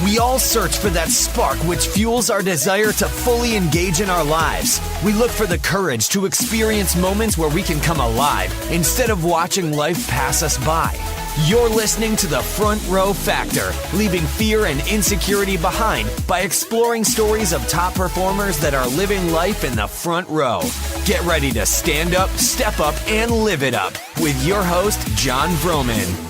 We all search for that spark which fuels our desire to fully engage in our lives. We look for the courage to experience moments where we can come alive instead of watching life pass us by. You're listening to the Front Row Factor, leaving fear and insecurity behind by exploring stories of top performers that are living life in the front row. Get ready to stand up, step up, and live it up with your host, John Vroman.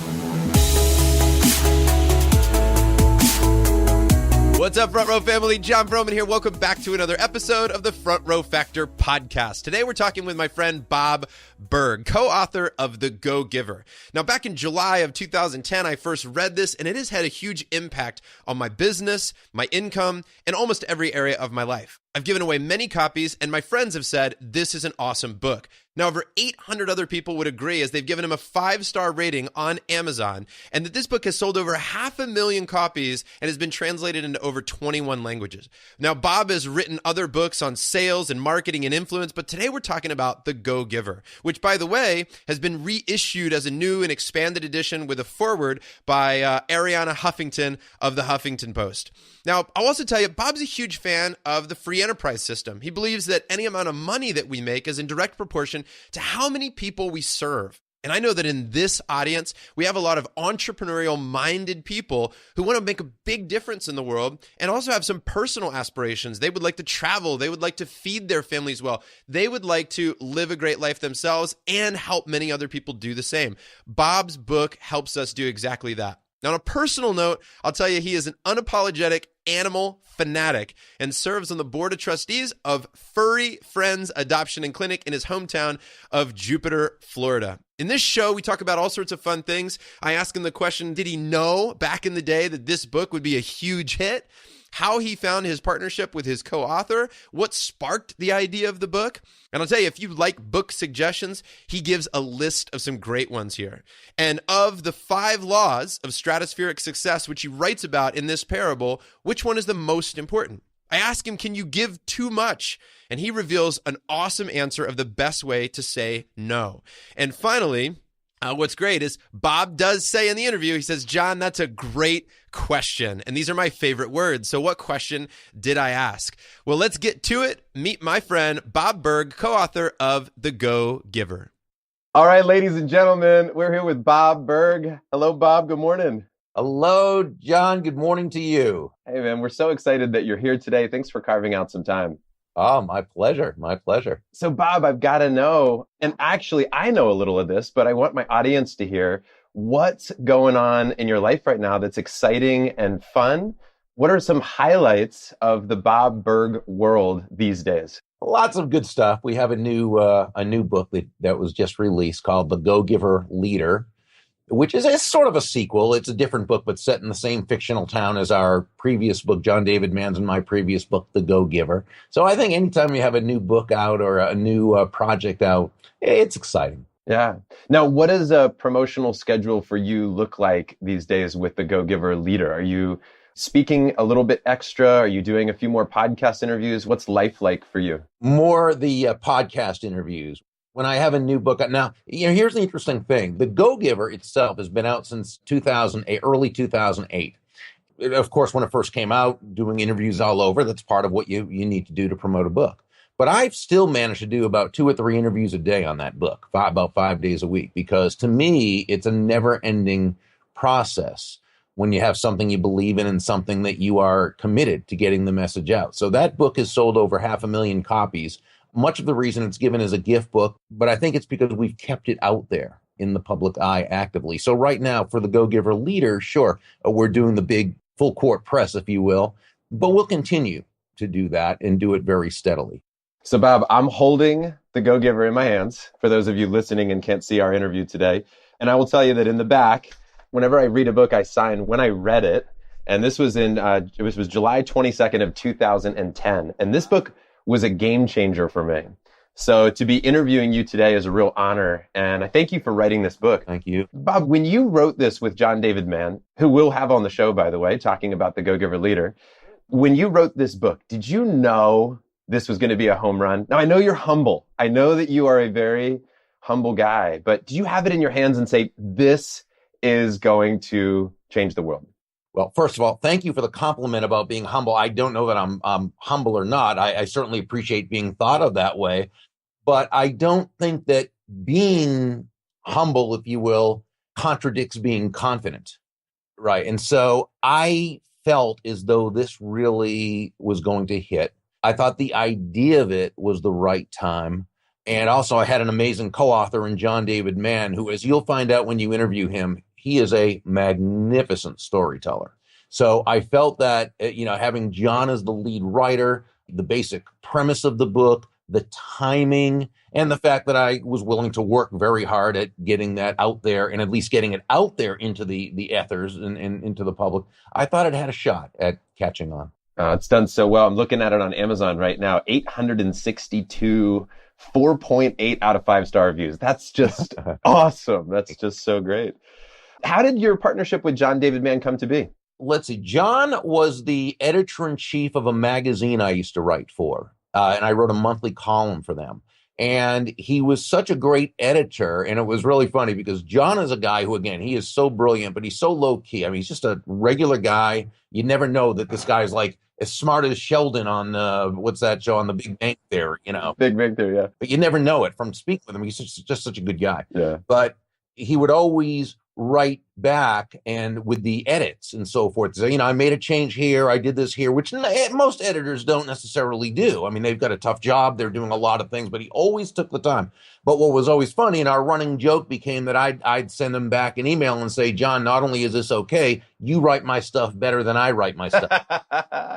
What's up, Front Row family? John Vroman here. Welcome back to another episode of the Front Row Factor podcast. Today, we're talking with my friend Bob Burg, co-author of the goGiver. Now, back in July of 2010, I first read this, and it has had a huge impact on my business, my income, and almost every area of my life. I've given away many copies, and my friends have said this is an awesome book. Now, over 800 other people would agree as they've given him a 5-star rating on Amazon, and that this book has sold over 500,000 copies and has been translated into over 21 languages. Now, Bob has written other books on sales and marketing and influence, but today we're talking about the goGiver, which, by the way, has been reissued as a new and expanded edition with a foreword by Arianna Huffington of the Huffington Post. Now, I'll also tell you, Bob's a huge fan of the free enterprise system. He believes that any amount of money that we make is in direct proportion to how many people we serve. And I know that in this audience, we have a lot of entrepreneurial-minded people who want to make a big difference in the world and also have some personal aspirations. They would like to travel. They would like to feed their families well. They would like to live a great life themselves and help many other people do the same. Bob's book helps us do exactly that. Now, on a personal note, I'll tell you he is an unapologetic animal fanatic and serves on the board of trustees of Furry Friends Adoption and Clinic in his hometown of Jupiter, Florida. In this show, we talk about all sorts of fun things. I ask him the question, did he know back in the day that this book would be a huge hit? How he found his partnership with his co-author, what sparked the idea of the book. And I'll tell you, if you like book suggestions, he gives a list of some great ones here. And of the 5 laws of stratospheric success, which he writes about in this parable, which one is the most important? I ask him, can you give too much? And he reveals an awesome answer of the best way to say no. And finally, what's great is Bob does say in the interview, he says, John, that's a great question. And these are my favorite words. So what question did I ask? Well, let's get to it. Meet my friend, Bob Burg, co-author of the goGiver. All right, ladies and gentlemen, we're here with Bob Burg. Hello, Bob. Good morning. Hello, John. Good morning to you. Hey, man, we're so excited that you're here today. Thanks for carving out some time. Oh, my pleasure. My pleasure. So, Bob, I've got to know, and actually, I know a little of this, but I want my audience to hear what's going on in your life right now that's exciting and fun. What are some highlights of the Bob Burg world these days? Lots of good stuff. We have a new book that was just released called The goGiver Leader, which is sort of a sequel. It's a different book, but set in the same fictional town as our previous book, John David Mann's and my previous book, The goGiver. So I think anytime you have a new book out or a new project out, it's exciting. Yeah. Now, what does a promotional schedule for you look like these days with the goGiver Leader? Are you speaking a little bit extra? Are you doing a few more podcast interviews? What's life like for you? More the podcast interviews. When I have a new book out. Now, here's the interesting thing. The goGiver itself has been out since 2008, early 2008. Of course, when it first came out, doing interviews all over, that's part of what you need to do to promote a book. But I've still managed to do about 2 or 3 interviews a day on that book, about 5 days a week, because to me, it's a never-ending process when you have something you believe in and something that you are committed to getting the message out. So that book has sold over 500,000 copies. Much of the reason it's given as a gift book, but I think it's because we've kept it out there in the public eye actively. So right now for the goGiver Leader, sure, we're doing the big full court press, if you will, but we'll continue to do that and do it very steadily. So, Bob, I'm holding the goGiver in my hands for those of you listening and can't see our interview today. And I will tell you that in the back, whenever I read a book, I sign when I read it. And this was it was July 22nd of 2010. And this book was a game changer for me. So to be interviewing you today is a real honor. And I thank you for writing this book. Thank you. Bob, when you wrote this with John David Mann, who we'll have on the show, by the way, talking about the goGiver Leader, when you wrote this book, did you know this was going to be a home run? Now, I know you're humble. I know that you are a very humble guy, but do you have it in your hands and say, this is going to change the world? Well, first of all, thank you for the compliment about being humble. I don't know that I'm humble or not. I certainly appreciate being thought of that way, but I don't think that being humble, if you will, contradicts being confident. Right. And so I felt as though this really was going to hit. I thought the idea of it was the right time. And also, I had an amazing co-author in John David Mann, who, as you'll find out when you interview him, he is a magnificent storyteller. So I felt that, having John as the lead writer, the basic premise of the book, the timing, and the fact that I was willing to work very hard at getting that out there and at least getting it out there into the ethers and into the public, I thought it had a shot at catching on. It's done so well. I'm looking at it on Amazon right now. 862 4.8 out of 5-star reviews. That's just awesome. That's just so great. How did your partnership with John David Mann come to be? Let's see. John was the editor-in-chief of a magazine I used to write for, and I wrote a monthly column for them. And he was such a great editor, and it was really funny because John is a guy who, again, he is so brilliant, but he's so low-key. I mean, he's just a regular guy. You never know that this guy's like as smart as Sheldon on, what's that show, on the Big Bang Theory, Big Bang Theory, yeah. But you never know it from speaking with him. He's just such a good guy. Yeah. But he would always write back and with the edits and so forth. So, I made a change here. I did this here, which most editors don't necessarily do. I mean, they've got a tough job. They're doing a lot of things, but he always took the time. But what was always funny, and our running joke became that I'd send him back an email and say, John, not only is this okay, you write my stuff better than I write my stuff.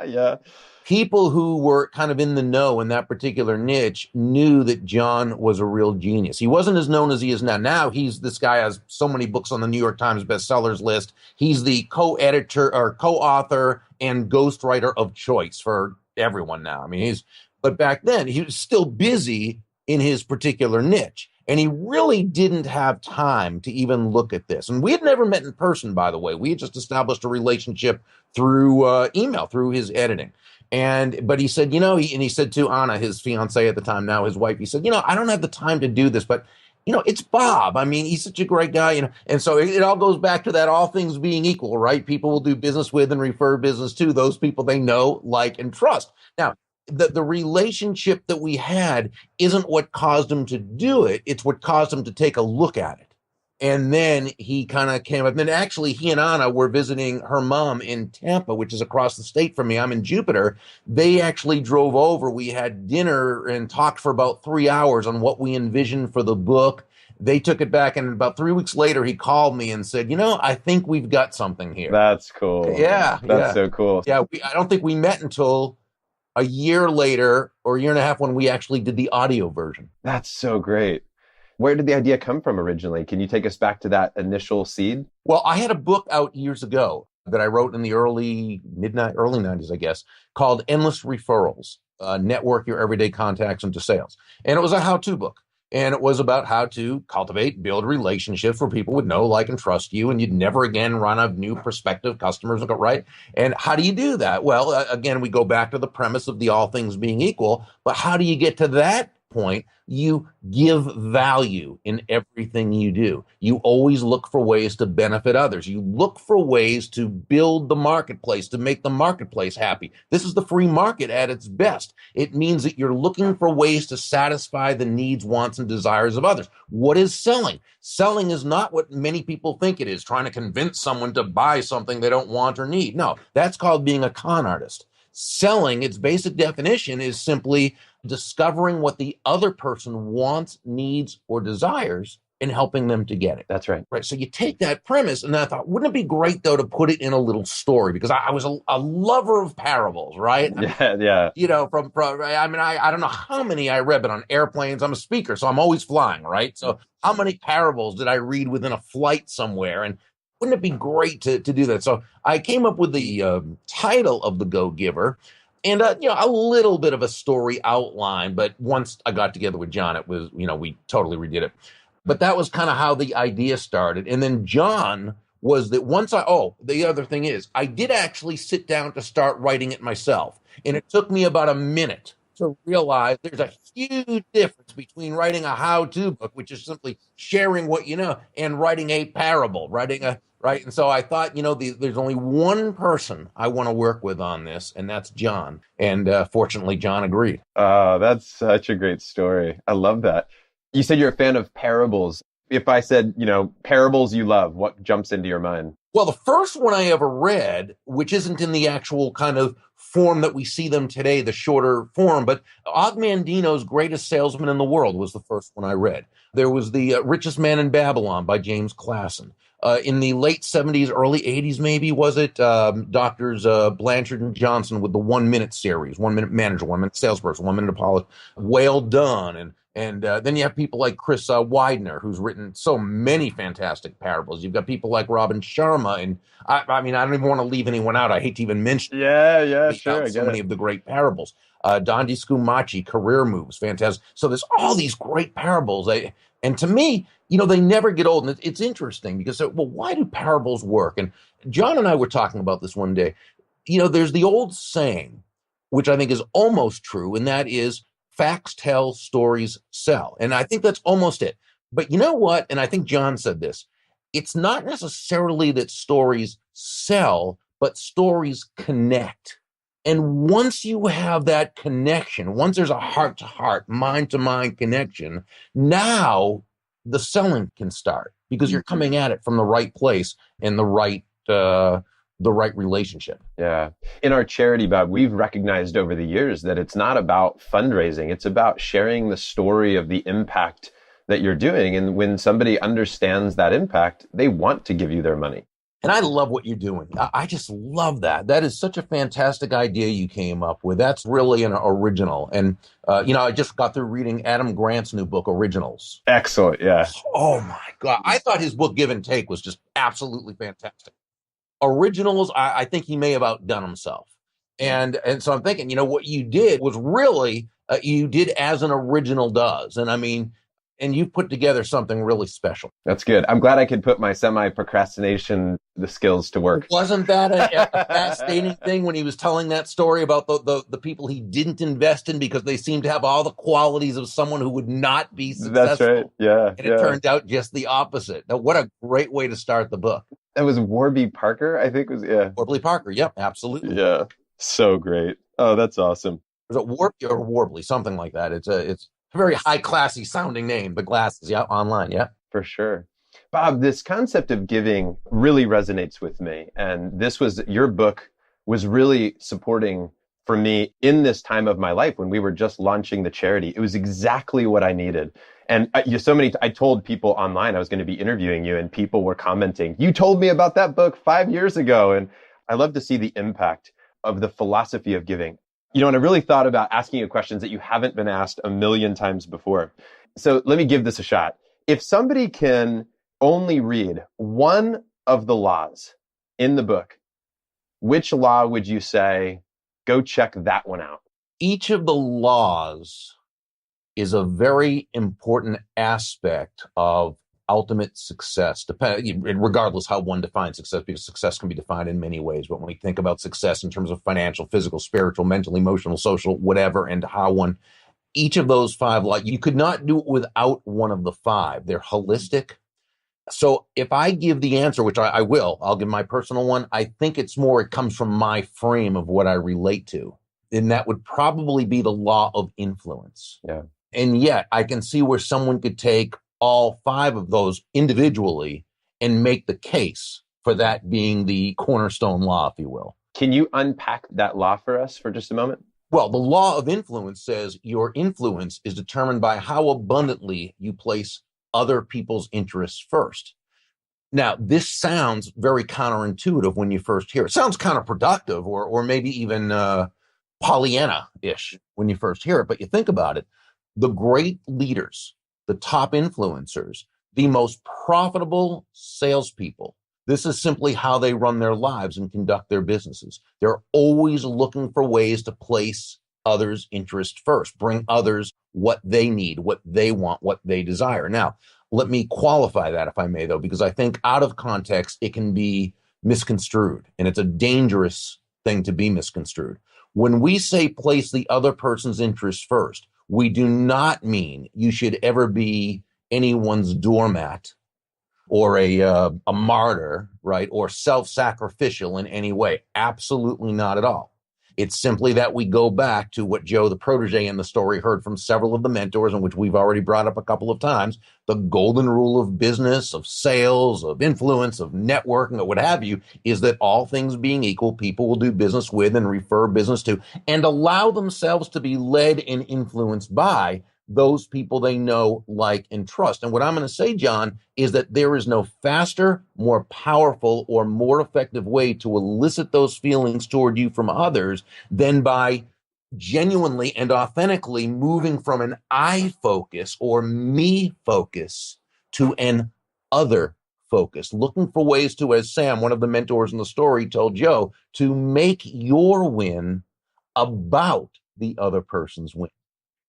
Yeah. People who were kind of in the know in that particular niche knew that John was a real genius. He wasn't as known as he is now. Now this guy has so many books on the New York Times bestsellers list. He's the co-editor or co-author and ghostwriter of choice for everyone now. I mean, but back then he was still busy in his particular niche. And he really didn't have time to even look at this. And we had never met in person, by the way. We had just established a relationship through email, through his editing. But he said, he said to Anna, his fiance at the time, now his wife, he said, I don't have the time to do this, but, it's Bob. I mean, he's such a great guy, And so it all goes back to that, all things being equal, right? People will do business with and refer business to those people they know, like, and trust. Now, the relationship that we had isn't what caused him to do it. It's what caused him to take a look at it. And then he kind of came up. And then actually, he and Anna were visiting her mom in Tampa, which is across the state from me. I'm in Jupiter. They actually drove over. We had dinner and talked for about 3 hours on what we envisioned for the book. They took it back. And about 3 weeks later, he called me and said, I think we've got something here. That's cool. Yeah. That's so cool. Yeah. I don't think we met until a year later or a year and a half when we actually did the audio version. That's so great. Where did the idea come from originally? Can you take us back to that initial seed? Well, I had a book out years ago that I wrote in the early 90s, I guess, called Endless Referrals, Network Your Everyday Contacts into Sales. And it was a how-to book. And it was about how to cultivate, build relationships where people would know, like, and trust you, and you'd never again run out of new prospective customers, right? And how do you do that? Well, again, we go back to the premise of the all things being equal, but how do you get to that point? You give value in everything you do. You always look for ways to benefit others. You look for ways to build the marketplace, to make the marketplace happy. This is the free market at its best. It means that you're looking for ways to satisfy the needs, wants, and desires of others. What is selling? Selling is not what many people think it is, trying to convince someone to buy something they don't want or need. No, that's called being a con artist. Selling, its basic definition, is simply discovering what the other person wants, needs, or desires and helping them to get it. That's right. Right. So you take that premise, and I thought, wouldn't it be great, though, to put it in a little story? Because I was a lover of parables, right? Yeah. I don't know how many I read, but on airplanes, I'm a speaker, so I'm always flying, right? So how many parables did I read within a flight somewhere? And wouldn't it be great to do that? So I came up with the title of the goGiver, and a little bit of a story outline. But once I got together with John, it was, we totally redid it. But that was kind of how the idea started. And then John was that the other thing is, I did actually sit down to start writing it myself. And it took me about a minute to realize there's a huge difference between writing a how-to book, which is simply sharing what you know, and writing a parable, right. And so I thought, there's only one person I want to work with on this, and that's John. And fortunately, John agreed. Oh, that's such a great story. I love that. You said you're a fan of parables. If I said, parables you love, what jumps into your mind? Well, the first one I ever read, which isn't in the actual kind of form that we see them today, the shorter form, but Og Mandino's Greatest Salesman in the World was the first one I read. There was The Richest Man in Babylon by James Classen. In the late 70s, early 80s, maybe, was it? Doctors Blanchard and Johnson with the 1 Minute series, 1 Minute Manager, 1 Minute Salesperson, 1 Minute Apologist, Well Done. And then you have people like Chris Widener, who's written so many fantastic parables. You've got people like Robin Sharma. And I mean, I don't even want to leave anyone out. I hate to even mention Sure. so many of the great parables. Dondi Scumaci, Career Moves, fantastic. So there's all these great parables. And to me, they never get old. And it's interesting because, well, why do parables work? And John and I were talking about this one day. There's the old saying, which I think is almost true, and that is, facts tell, stories sell. And I think that's almost it. But you know what? And I think John said this. It's not necessarily that stories sell, but stories connect. And once you have that connection, once there's a heart-to-heart, mind-to-mind connection, now the selling can start because you're coming at it from the right place and the right relationship. Yeah. In our charity, Bob, we've recognized over the years that it's not about fundraising. It's about sharing the story of the impact that you're doing. And when somebody understands that impact, they want to give you their money. And I love what you're doing. I just love that. That is such a fantastic idea you came up with. That's really an original. And, I just got through reading Adam Grant's new book, Originals. Excellent. Yeah. Oh, my God. I thought his book, Give and Take, was just absolutely fantastic. Originals, I think he may have outdone himself. And so I'm thinking, what you did was really, you did as an original does. And I mean, and you put together something really special. That's good. I'm glad I could put my semi-procrastination, the skills to work. Wasn't that a fascinating thing when he was telling that story about the people he didn't invest in because they seemed to have all the qualities of someone who would not be successful? That's right. Yeah. And it turned out just the opposite. Now, what a great way to start the book. That was Warby Parker, I think Warby Parker. Yep, absolutely. Yeah. So great. Oh, that's awesome. Was it Warby or Warbly? Something like that. It's a very high classy sounding name, but glasses. Yeah. Online. Yeah. For sure. Bob, this concept of giving really resonates with me. And your book was really supporting for me in this time of my life when we were just launching the charity. It was exactly what I needed. And I told people online I was going to be interviewing you, and people were commenting, you told me about that book 5 years ago. And I love to see the impact of the philosophy of giving. And I really thought about asking you questions that you haven't been asked a million times before. So let me give this a shot. If somebody can only read one of the laws in the book, which law would you say, go check that one out? Each of the laws is a very important aspect of ultimate success, regardless how one defines success, because success can be defined in many ways. But when we think about success in terms of financial, physical, spiritual, mental, emotional, social, whatever, and how each of those 5 laws, you could not do it without one of the 5. They're holistic. So if I give the answer, which I will, I'll give my personal one. I think it comes from my frame of what I relate to. And that would probably be the law of influence. Yeah. And yet I can see where someone could take all 5 of those individually and make the case for that being the cornerstone law, if you will. Can you unpack that law for us for just a moment? Well, the law of influence says your influence is determined by how abundantly you place other people's interests first. Now, this sounds very counterintuitive when you first hear it. It sounds counterproductive or maybe even Pollyanna-ish when you first hear it. But you think about it, the great leaders, the top influencers, the most profitable salespeople, this is simply how they run their lives and conduct their businesses. They're always looking for ways to place others' interest first, bring others what they need, what they want, what they desire. Now, let me qualify that, if I may, though, because I think out of context, it can be misconstrued, and it's a dangerous thing to be misconstrued. When we say place the other person's interests first, we do not mean you should ever be anyone's doormat or a martyr, right? Or self-sacrificial in any way. Absolutely not at all. It's simply that we go back to what Joe, the protege in the story, heard from several of the mentors, and which we've already brought up a couple of times, the golden rule of business, of sales, of influence, of networking, or what have you, is that all things being equal, people will do business with and refer business to and allow themselves to be led and influenced by those people they know, like, and trust. And what I'm going to say, John, is that there is no faster, more powerful, or more effective way to elicit those feelings toward you from others than by genuinely and authentically moving from an I focus or me focus to an other focus, looking for ways to, as Sam, one of the mentors in the story, told Joe, to make your win about the other person's win.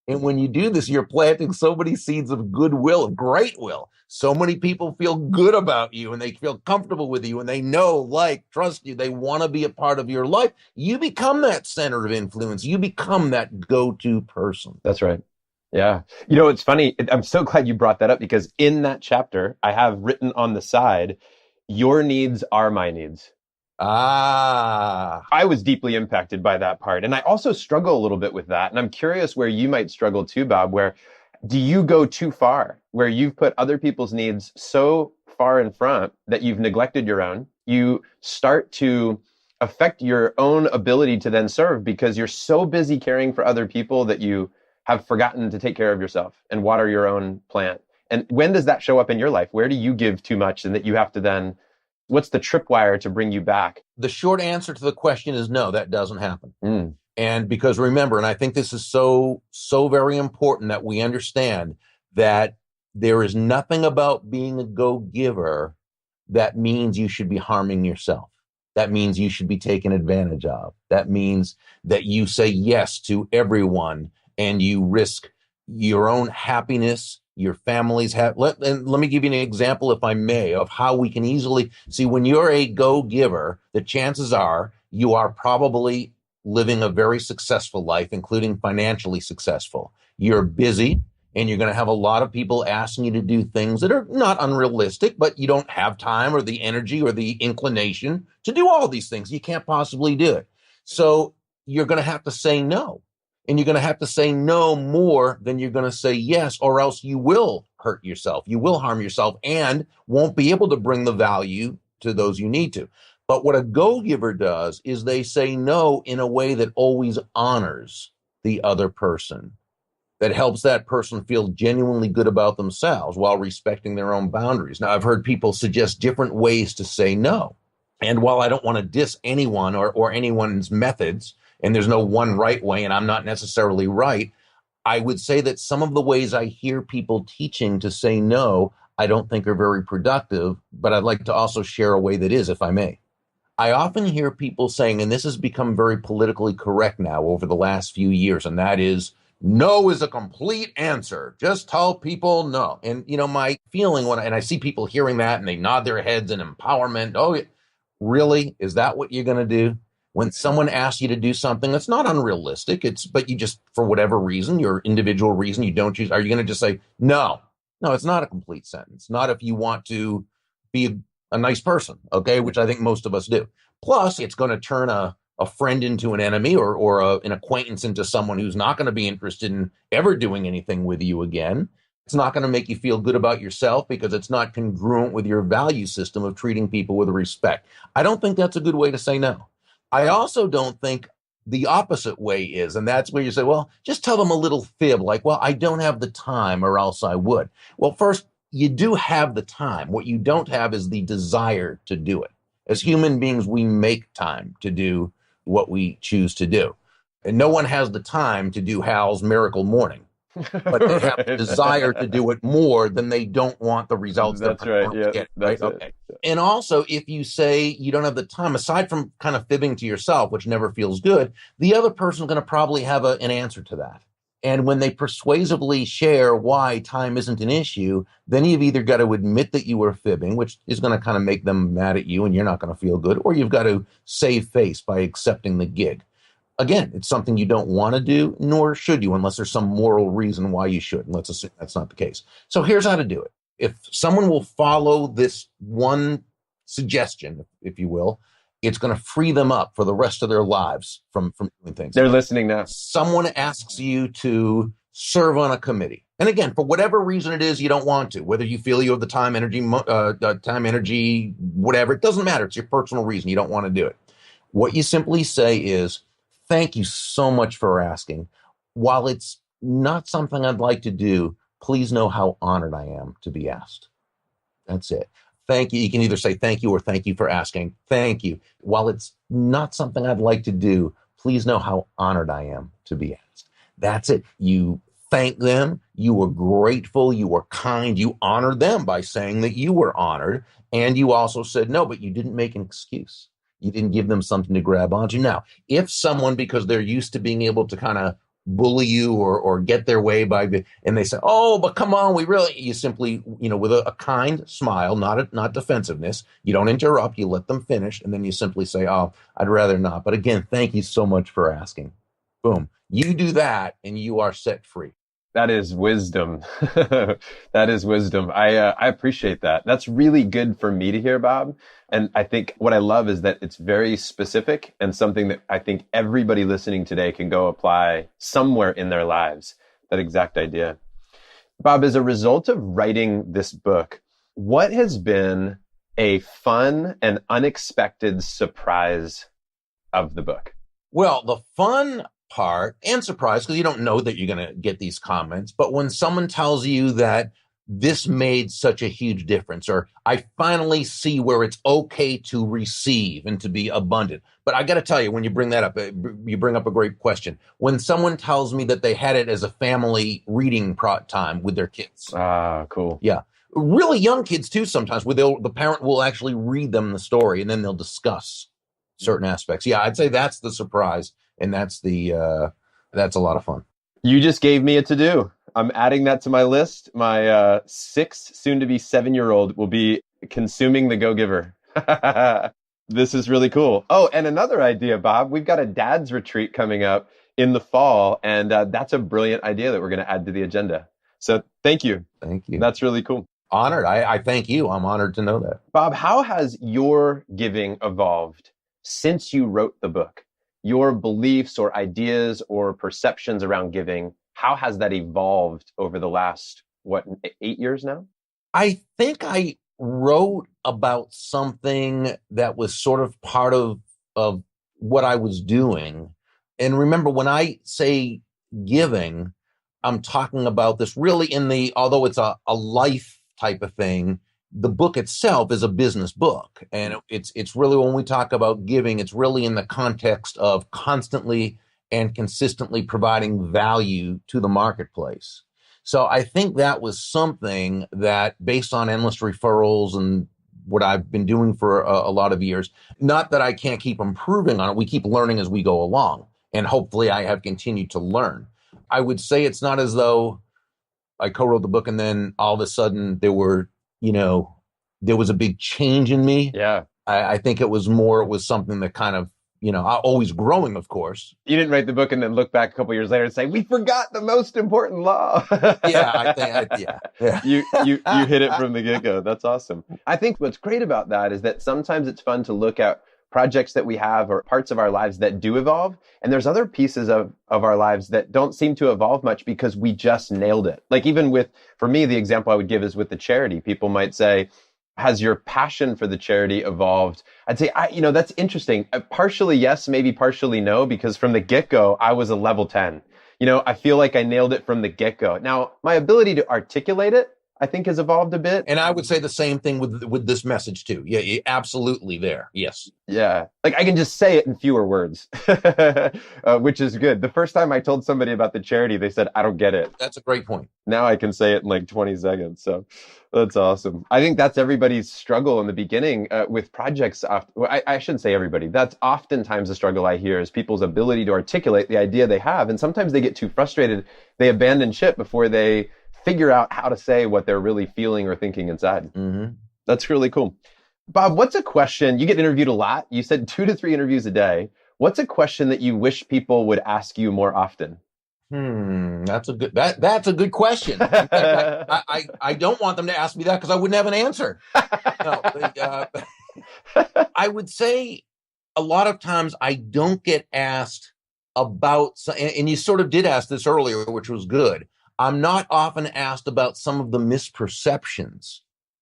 And when you do this, you're planting so many seeds of goodwill, of great will. So many people feel good about you and they feel comfortable with you and they know, like, trust you. They want to be a part of your life. You become that center of influence. You become that go-to person. That's right. Yeah. You know, it's funny. I'm so glad you brought that up, because in that chapter, I have written on the side, your needs are my needs. I was deeply impacted by that part. And I also struggle a little bit with that. And I'm curious where you might struggle too, Bob, where do you go too far, where you've put other people's needs so far in front that you've neglected your own? You start to affect your own ability to then serve because you're so busy caring for other people that you have forgotten to take care of yourself and water your own plant. And when does that show up in your life? Where do you give too much and that you have to then, what's the tripwire to bring you back? The short answer to the question is no, that doesn't happen. And because remember, and I think this is so very important that we understand that there is nothing about being a go-giver that means you should be harming yourself. That means you should be taken advantage of. That means that you say yes to everyone and you risk your own happiness, your family's and let me give you an example, if I may, of how we can easily see when you're a go-giver, the chances are you are probably living a very successful life, including financially successful. You're busy and you're going to have a lot of people asking you to do things that are not unrealistic, but you don't have time or the energy or the inclination to do all these things. You can't possibly do it. So you're going to have to say no. And you're going to have to say no more than you're going to say yes, or else you will hurt yourself. You will harm yourself and won't be able to bring the value to those you need to. But what a go-giver does is they say no in a way that always honors the other person, that helps that person feel genuinely good about themselves while respecting their own boundaries. Now, I've heard people suggest different ways to say no. And while I don't want to diss anyone or anyone's methods, and there's no one right way, and I'm not necessarily right, I would say that some of the ways I hear people teaching to say no, I don't think are very productive, but I'd like to also share a way that is, if I may. I often hear people saying, and this has become very politically correct now over the last few years, and that is, no is a complete answer. Just tell people no. And, you know, my feeling and I see people hearing that and they nod their heads in empowerment. Oh, really? Is that what you're going to do? When someone asks you to do something that's not unrealistic, but you just, for whatever reason, your individual reason, you don't choose, are you going to just say, no? No, it's not a complete sentence. Not if you want to be a nice person, okay, which I think most of us do. Plus, it's going to turn a friend into an enemy or an acquaintance into someone who's not going to be interested in ever doing anything with you again. It's not going to make you feel good about yourself because it's not congruent with your value system of treating people with respect. I don't think that's a good way to say no. I also don't think the opposite way is, and that's where you say, well, just tell them a little fib, like, well, I don't have the time or else I would. Well, first, you do have the time. What you don't have is the desire to do it. As human beings, we make time to do what we choose to do. And no one has the time to do Hal's Miracle Morning, but they have the desire to do it more than they don't want the results. That's right. Yeah, get, that's right? it. Okay. And also, if you say you don't have the time, aside from kind of fibbing to yourself, which never feels good, the other person's going to probably have an answer to that. And when they persuasively share why time isn't an issue, then you've either got to admit that you were fibbing, which is going to kind of make them mad at you and you're not going to feel good, or you've got to save face by accepting the gig. Again, it's something you don't want to do, nor should you, unless there's some moral reason why you should. And let's assume that's not the case. So here's how to do it. If someone will follow this one suggestion, if you will, it's going to free them up for the rest of their lives from doing things. They're listening now. Someone asks you to serve on a committee. And again, for whatever reason it is you don't want to, whether you feel you have the time, energy, whatever, it doesn't matter. It's your personal reason you don't want to do it. What you simply say is, thank you so much for asking. While it's not something I'd like to do, please know how honored I am to be asked. That's it. Thank you. You can either say thank you or thank you for asking. Thank you. While it's not something I'd like to do, please know how honored I am to be asked. That's it. You thank them. You were grateful. You were kind. You honored them by saying that you were honored. And you also said no, but you didn't make an excuse. You didn't give them something to grab onto. Now, if someone, because they're used to being able to kind of bully you or get their way and they say, oh, but come on, you simply, with a kind smile, not defensiveness, you don't interrupt, you let them finish, and then you simply say, oh, I'd rather not. But again, thank you so much for asking. Boom. You do that and you are set free. That is wisdom. That is wisdom. I appreciate that. That's really good for me to hear, Bob. And I think what I love is that it's very specific and something that I think everybody listening today can go apply somewhere in their lives. That exact idea. Bob, as a result of writing this book, what has been a fun and unexpected surprise of the book? Well, the fun part and surprise, because you don't know that you're going to get these comments, but when someone tells you that this made such a huge difference, or I finally see where it's okay to receive and to be abundant. But I got to tell you, when you bring that up, you bring up a great question. When someone tells me that they had it as a family reading time with their kids. Ah, cool. Yeah. Really young kids too, sometimes, where the parent will actually read them the story and then they'll discuss certain aspects. Yeah, I'd say that's the surprise. And that's a lot of fun. You just gave me a to-do. I'm adding that to my list. My 6, soon to be 7-year-old will be consuming the goGiver. This is really cool. Oh, and another idea, Bob, we've got a dad's retreat coming up in the fall. And that's a brilliant idea that we're going to add to the agenda. So thank you. Thank you. That's really cool. Honored. I thank you. I'm honored to know that. Bob, how has your giving evolved since you wrote the book? Your beliefs or ideas or perceptions around giving, how has that evolved over the last, 8 years now? I think I wrote about something that was sort of part of what I was doing. And remember, when I say giving, I'm talking about this really although it's a life type of thing, the book itself is a business book. And it's really, when we talk about giving, it's really in the context of constantly and consistently providing value to the marketplace. So I think that was something that, based on endless referrals and what I've been doing for a lot of years, not that I can't keep improving on it. We keep learning as we go along. And hopefully I have continued to learn. I would say it's not as though I co-wrote the book and then all of a sudden there was a big change in me. Yeah. I think it was something that kind of, always growing, of course. You didn't write the book and then look back a couple years later and say, we forgot the most important law. Yeah. You hit it from the get-go. That's awesome. I think what's great about that is that sometimes it's fun to look at projects that we have or parts of our lives that do evolve. And there's other pieces of our lives that don't seem to evolve much because we just nailed it. Like even for me, the example I would give is with the charity. People might say, has your passion for the charity evolved? I'd say, that's interesting. Partially yes, maybe partially no, because from the get-go, I was a level 10. I feel like I nailed it from the get-go. Now, my ability to articulate it, I think, has evolved a bit. And I would say the same thing with this message too. Yeah, absolutely there. Yes. Yeah. Like I can just say it in fewer words, which is good. The first time I told somebody about the charity, they said, I don't get it. That's a great point. Now I can say it in like 20 seconds. So that's awesome. I think that's everybody's struggle in the beginning with projects. I shouldn't say everybody. That's oftentimes a struggle I hear is people's ability to articulate the idea they have. And sometimes they get too frustrated. They abandon ship before they figure out how to say what they're really feeling or thinking inside. Mm-hmm. That's really cool. Bob, what's a question? You get interviewed a lot. You said 2 to 3 interviews a day. What's a question that you wish people would ask you more often? That's a good question. In fact, I don't want them to ask me that because I wouldn't have an answer. No, I would say a lot of times I don't get asked about, and you sort of did ask this earlier, which was good. I'm not often asked about some of the misperceptions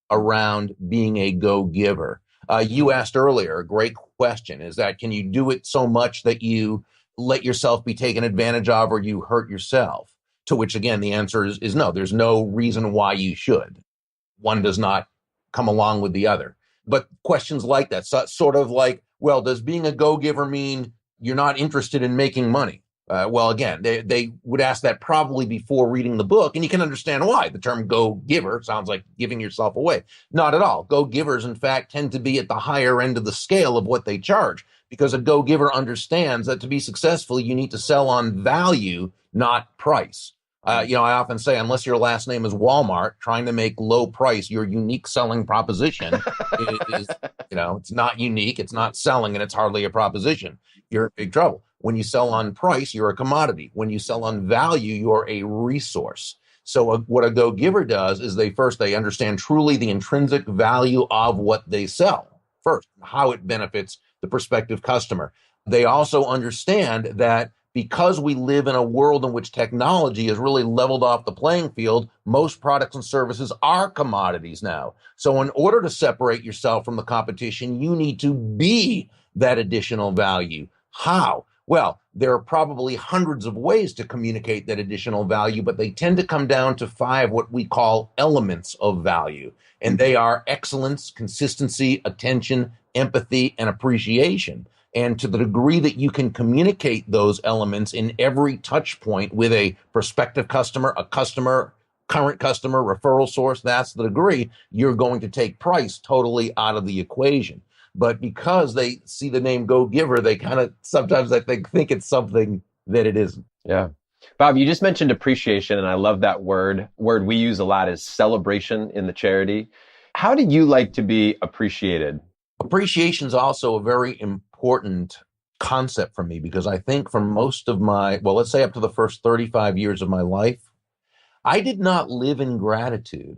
around being a go-giver. You asked earlier, a great question, is that can you do it so much that you let yourself be taken advantage of or you hurt yourself? To which, again, the answer is no. There's no reason why you should. One does not come along with the other. But questions like that, sort of like, well, does being a go-giver mean you're not interested in making money? Well, again, they would ask that probably before reading the book, and you can understand why. The term go-giver sounds like giving yourself away. Not at all. Go-givers, in fact, tend to be at the higher end of the scale of what they charge, because a go-giver understands that to be successful, you need to sell on value, not price. I often say, unless your last name is Walmart, trying to make low price your unique selling proposition is, it's not unique, it's not selling, and it's hardly a proposition. You're in big trouble. When you sell on price, you're a commodity. When you sell on value, you're a resource. So what a go-giver does is they understand truly the intrinsic value of what they sell first, how it benefits the prospective customer. They also understand that because we live in a world in which technology has really leveled off the playing field, most products and services are commodities now. So in order to separate yourself from the competition, you need to be that additional value. How? Well, there are probably hundreds of ways to communicate that additional value, but they tend to come down to 5 what we call elements of value. And they are excellence, consistency, attention, empathy, and appreciation. And to the degree that you can communicate those elements in every touch point with a prospective customer, a customer, current customer, referral source, that's the degree you're going to take price totally out of the equation. But because they see the name go-giver, they kind of sometimes I think it's something that it isn't. Yeah. Bob, you just mentioned appreciation, and I love that word. Word we use a lot is celebration in the charity. How do you like to be appreciated? Appreciation is also a very important concept for me, because I think for most of let's say up to the first 35 years of my life, I did not live in gratitude.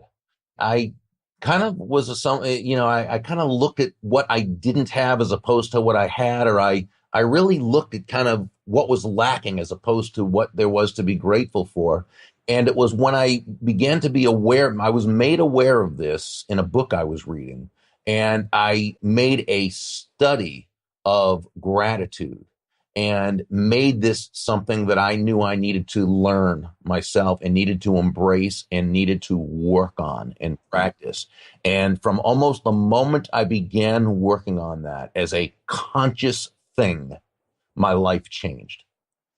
I kind of was I kind of looked at what I didn't have as opposed to what I had, or I really looked at kind of what was lacking as opposed to what there was to be grateful for. And it was when I began to be aware, I was made aware of this in a book I was reading, and I made a study of gratitude and made this something that I knew I needed to learn myself and needed to embrace and needed to work on and practice. And from almost the moment I began working on that as a conscious thing, my life changed.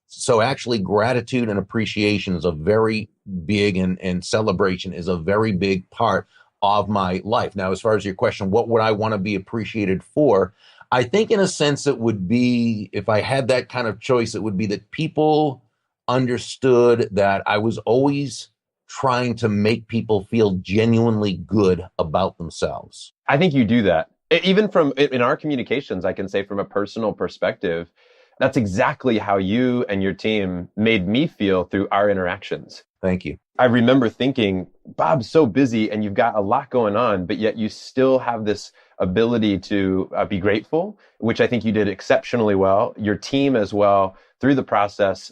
So actually gratitude and appreciation is a very big and celebration is a very big part of my life. Now, as far as your question, what would I want to be appreciated for? I think in a sense it would be, if I had that kind of choice, it would be that people understood that I was always trying to make people feel genuinely good about themselves. I think you do that. Even in our communications, I can say from a personal perspective, that's exactly how you and your team made me feel through our interactions. Thank you. I remember thinking, Bob's so busy and you've got a lot going on, but yet you still have this ability to be grateful, which I think you did exceptionally well. Your team as well through the process.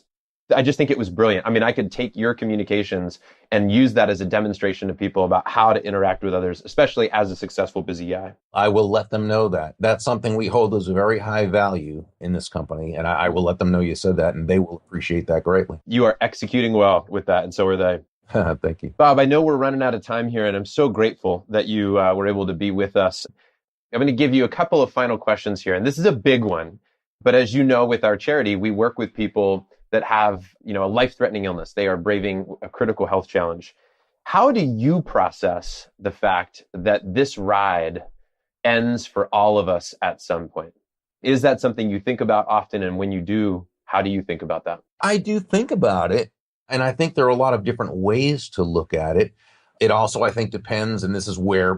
I just think it was brilliant. I mean, I could take your communications and use that as a demonstration to people about how to interact with others, especially as a successful, busy guy. I will let them know that. That's something we hold as a very high value in this company. And I will let them know you said that, and they will appreciate that greatly. You are executing well with that, and so are they. Thank you. Bob, I know we're running out of time here, and I'm so grateful that you were able to be with us. I'm going to give you a couple of final questions here, and this is a big one. But as you know, with our charity, we work with people that have, a life-threatening illness. They are braving a critical health challenge. How do you process the fact that this ride ends for all of us at some point? Is that something you think about often? And when you do, how do you think about that? I do think about it. And I think there are a lot of different ways to look at it. It also, I think, depends, and this is where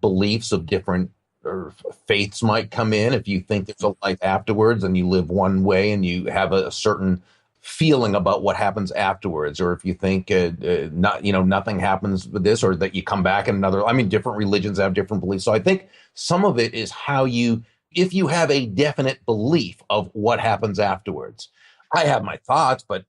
beliefs of different or faiths might come in. If you think there's a life afterwards and you live one way and you have a certain feeling about what happens afterwards, or if you think nothing happens with this, or that you come back in another. I mean, different religions have different beliefs. So I think some of it is if you have a definite belief of what happens afterwards. I have my thoughts, but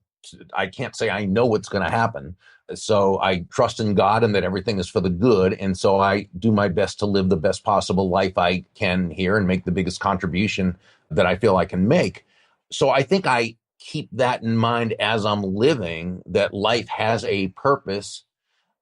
I can't say I know what's going to happen. So I trust in God and that everything is for the good. And so I do my best to live the best possible life I can here and make the biggest contribution that I feel I can make. So I think I keep that in mind as I'm living, that life has a purpose.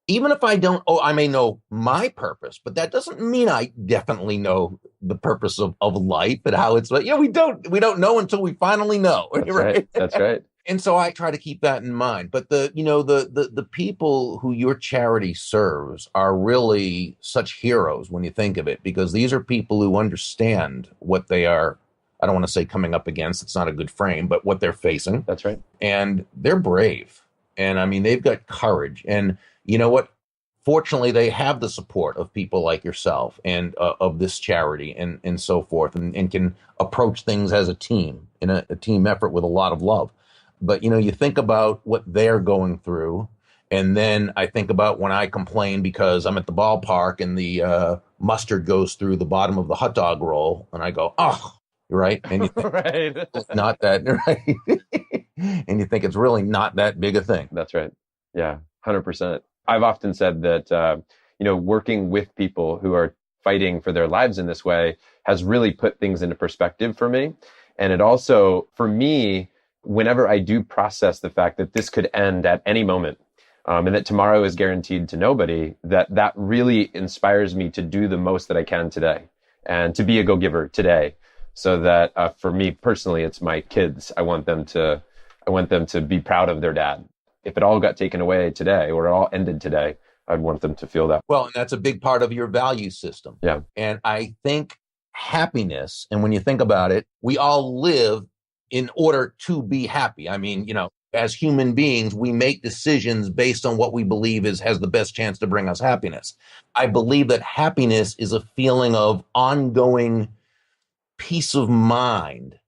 Even if I don't, I may know my purpose, but that doesn't mean I definitely know the purpose of life and how it's, we don't know until we finally know. That's right. That's right. And so I try to keep that in mind. But the people who your charity serves are really such heroes when you think of it, because these are people who understand what they are. I don't want to say coming up against, it's not a good frame, but what they're facing. That's right. And they're brave. And I mean, they've got courage. And you know what? Fortunately, they have the support of people like yourself and of this charity and so forth, and can approach things as a team, in a team effort with a lot of love. But, you think about what they're going through. And then I think about when I complain because I'm at the ballpark and the mustard goes through the bottom of the hot dog roll. And I go, oh, right. And you think, right. It's not that, right. And you think it's really not that big a thing. That's right. Yeah, 100%. I've often said that, working with people who are fighting for their lives in this way has really put things into perspective for me. And it also, for me, whenever I do process the fact that this could end at any moment, and that tomorrow is guaranteed to nobody, that really inspires me to do the most that I can today and to be a go-giver today. So that for me personally, it's my kids. I want them to be proud of their dad. If it all got taken away today or it all ended today, I'd want them to feel that. Well, and that's a big part of your value system. Yeah. And I think happiness, and when you think about it, we all live in order to be happy. I mean, as human beings, we make decisions based on what we believe has the best chance to bring us happiness. I believe that happiness is a feeling of ongoing peace of mind,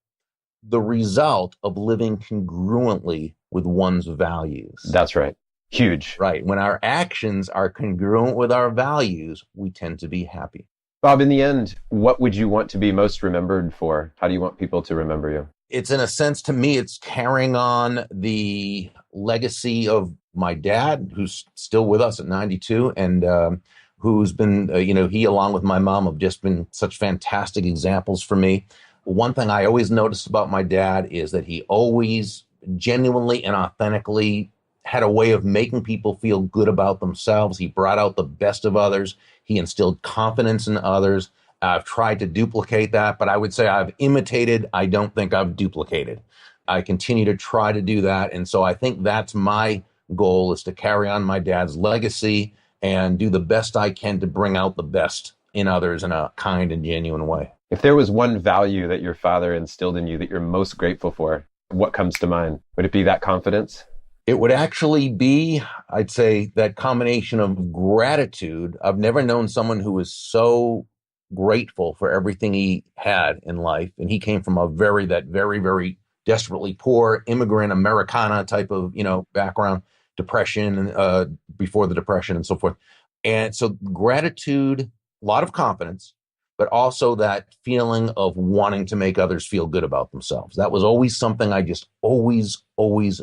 the result of living congruently with one's values. That's right. Huge. Right. When our actions are congruent with our values, we tend to be happy. Bob, in the end, what would you want to be most remembered for? How do you want people to remember you? It's, in a sense, to me, it's carrying on the legacy of my dad, who's still with us at 92, and who's been, he, along with my mom, have just been such fantastic examples for me. One thing I always noticed about my dad is that he always genuinely and authentically had a way of making people feel good about themselves. He brought out the best of others. He instilled confidence in others. I've tried to duplicate that, but I would say I've imitated. I don't think I've duplicated. I continue to try to do that. And so I think that's my goal, is to carry on my dad's legacy and do the best I can to bring out the best in others in a kind and genuine way. If there was one value that your father instilled in you that you're most grateful for, what comes to mind? Would it be that confidence? It would actually be, I'd say, that combination of gratitude. I've never known someone who was so grateful for everything he had in life. And he came from a very, very desperately poor immigrant Americana type of, background, depression, and before the depression and so forth. And so gratitude, a lot of confidence, but also that feeling of wanting to make others feel good about themselves. That was always something I just always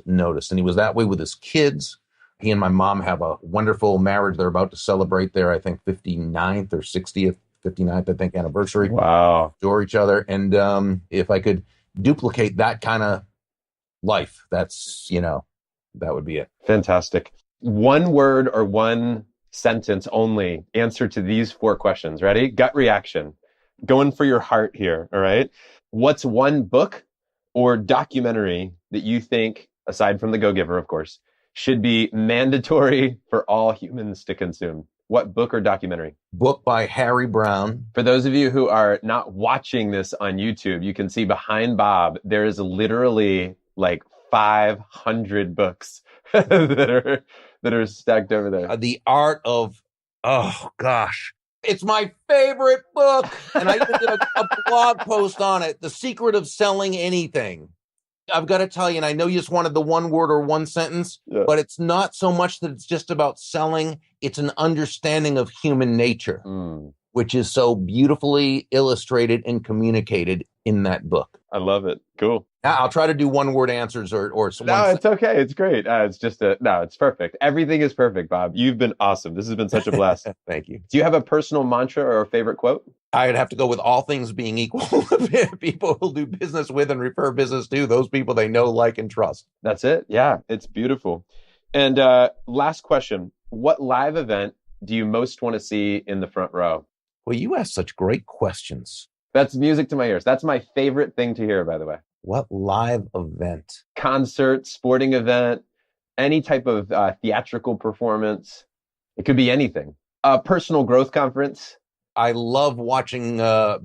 noticed. And he was that way with his kids. He and my mom have a wonderful marriage. They're about to celebrate their, I think, 59th or 60th, 59th, I think, anniversary. Wow. Adore each other. And if I could duplicate that kind of life, that's, that would be it. Fantastic. One word or one sentence only answer to these 4 questions. Ready? Gut reaction. Going for your heart here. All right. What's one book or documentary that you think, aside from the goGiver, of course, should be mandatory for all humans to consume? What book or documentary? Book by Harry Brown. For those of you who are not watching this on YouTube, you can see behind Bob, there is literally like 500 books that are stacked over there. The art of, oh gosh, It's my favorite book. And I even did a blog post on it, The Secret of Selling Anything. I've got to tell you, and I know you just wanted the one word or one sentence, but it's not so much that it's just about selling. It's an understanding of human nature, which is so beautifully illustrated and communicated in that book. I love it. Cool. I'll try to do one word answers or some. No, it's okay. It's great. It's perfect. Everything is perfect, Bob. You've been awesome. This has been such a blast. Thank you. Do you have a personal mantra or a favorite quote? I'd have to go with all things being equal. People who'll do business with and refer business to, those people they know, like, and trust. That's it. Yeah, it's beautiful. And last question. What live event do you most want to see in the front row? Well, you ask such great questions. That's music to my ears. That's my favorite thing to hear, by the way. What live event? Concert, sporting event, any type of theatrical performance. It could be anything. A personal growth conference. I love watching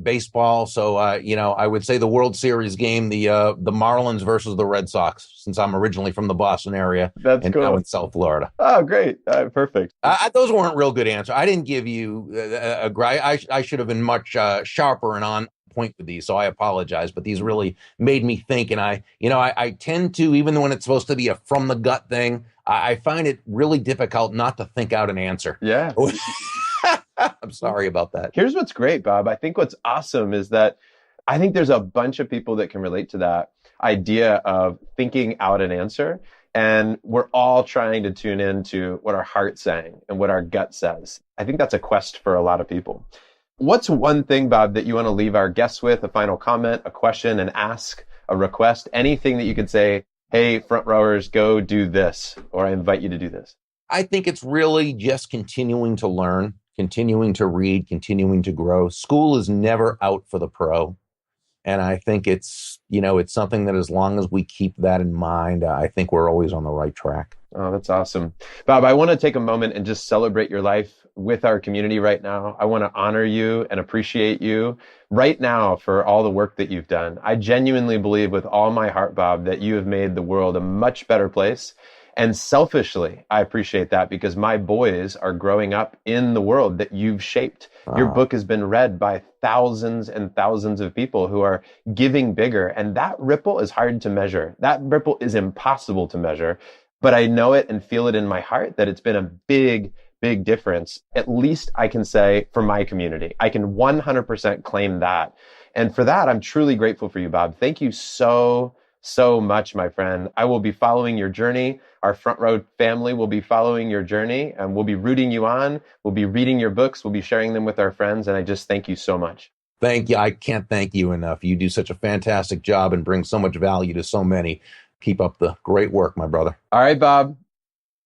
baseball. So, I would say the World Series game, the Marlins versus the Red Sox, since I'm originally from the Boston area. That's cool. Now in South Florida. Oh, great. Perfect. Those weren't real good answers. I didn't give you I should have been much sharper and on point with these. So I apologize, but these really made me think. And I tend to, even when it's supposed to be a from the gut thing, I find it really difficult not to think out an answer. Yeah. I'm sorry about that. Here's what's great, Bob. I think what's awesome is that I think there's a bunch of people that can relate to that idea of thinking out an answer. And we're all trying to tune into what our heart's saying and what our gut says. I think that's a quest for a lot of people. What's one thing, Bob, that you want to leave our guests with? A final comment, a question, an ask, a request, anything that you could say, hey, front rowers, go do this, or I invite you to do this. I think it's really just continuing to learn, continuing to read, continuing to grow. School is never out for the pro. And I think it's something that as long as we keep that in mind, I think we're always on the right track. Oh, that's awesome. Bob, I want to take a moment and just celebrate your life with our community right now. I want to honor you and appreciate you right now for all the work that you've done. I genuinely believe with all my heart, Bob, that you have made the world a much better place. And selfishly, I appreciate that because my boys are growing up in the world that you've shaped. Your book has been read by thousands and thousands of people who are giving bigger. And that ripple is hard to measure. That ripple is impossible to measure. But I know it and feel it in my heart that it's been a big, big difference. At least I can say for my community, I can 100% claim that. And for that, I'm truly grateful for you, Bob. Thank you so much, my friend. I will be following your journey. Our Front Row family will be following your journey and we'll be rooting you on. We'll be reading your books. We'll be sharing them with our friends. And I just thank you so much. Thank you. I can't thank you enough. You do such a fantastic job and bring so much value to so many. Keep up the great work, my brother. All right, Bob.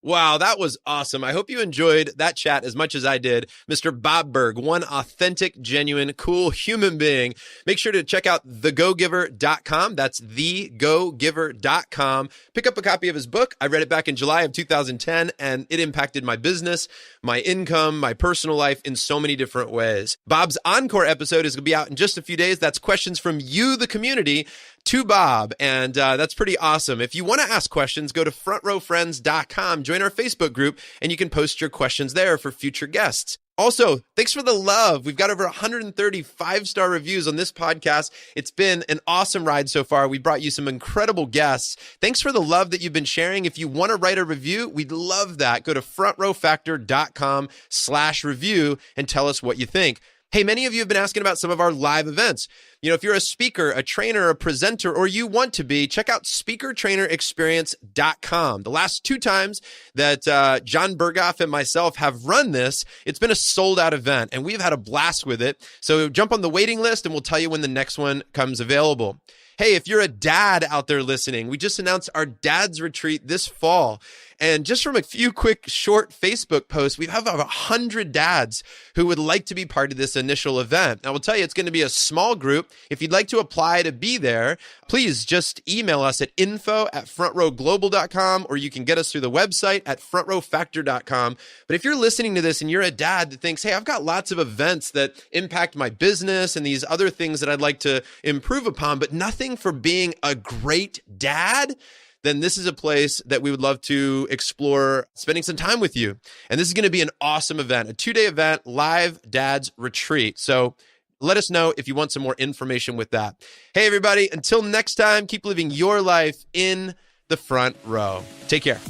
Wow, that was awesome. I hope you enjoyed that chat as much as I did. Mr. Bob Burg, one authentic, genuine, cool human being. Make sure to check out thegogiver.com. That's thegogiver.com. Pick up a copy of his book. I read it back in July of 2010, and it impacted my business, my income, my personal life in so many different ways. Bob's encore episode is going to be out in just a few days. That's questions from you, the community, to Bob, and that's pretty awesome. If you want to ask questions, go to frontrowfriends.com, join our Facebook group, and you can post your questions there for future guests. Also, thanks for the love. We've got over 130 five-star reviews on this podcast. It's been an awesome ride so far. We brought you some incredible guests. Thanks for the love that you've been sharing. If you want to write a review, we'd love that. Go to frontrowfactor.com/review and tell us what you think. Hey, many of you have been asking about some of our live events. You know, if you're a speaker, a trainer, a presenter, or you want to be, check out speakertrainerexperience.com. The last 2 times that John Berghoff and myself have run this, it's been a sold out event and we've had a blast with it. So jump on the waiting list and we'll tell you when the next one comes available. Hey, if you're a dad out there listening, we just announced our Dad's Retreat this fall. And just from a few quick short Facebook posts, we have over 100 dads who would like to be part of this initial event. I will tell you, it's going to be a small group. If you'd like to apply to be there, please just email us at info@frontrowglobal.com, or you can get us through the website at frontrowfactor.com. But if you're listening to this and you're a dad that thinks, hey, I've got lots of events that impact my business and these other things that I'd like to improve upon, but nothing for being a great dad, then this is a place that we would love to explore spending some time with you. And this is going to be an awesome event, a 2-day event, live dads retreat. So let us know if you want some more information with that. Hey, everybody, until next time, keep living your life in the front row. Take care.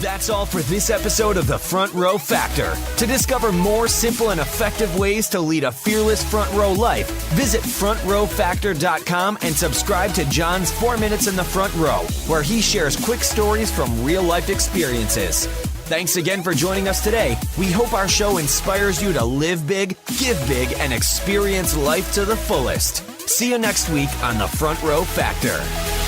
That's all for this episode of The Front Row Factor. To discover more simple and effective ways to lead a fearless front row life, visit frontrowfactor.com and subscribe to John's 4 Minutes in the Front Row, where he shares quick stories from real-life experiences. Thanks again for joining us today. We hope our show inspires you to live big, give big, and experience life to the fullest. See you next week on The Front Row Factor.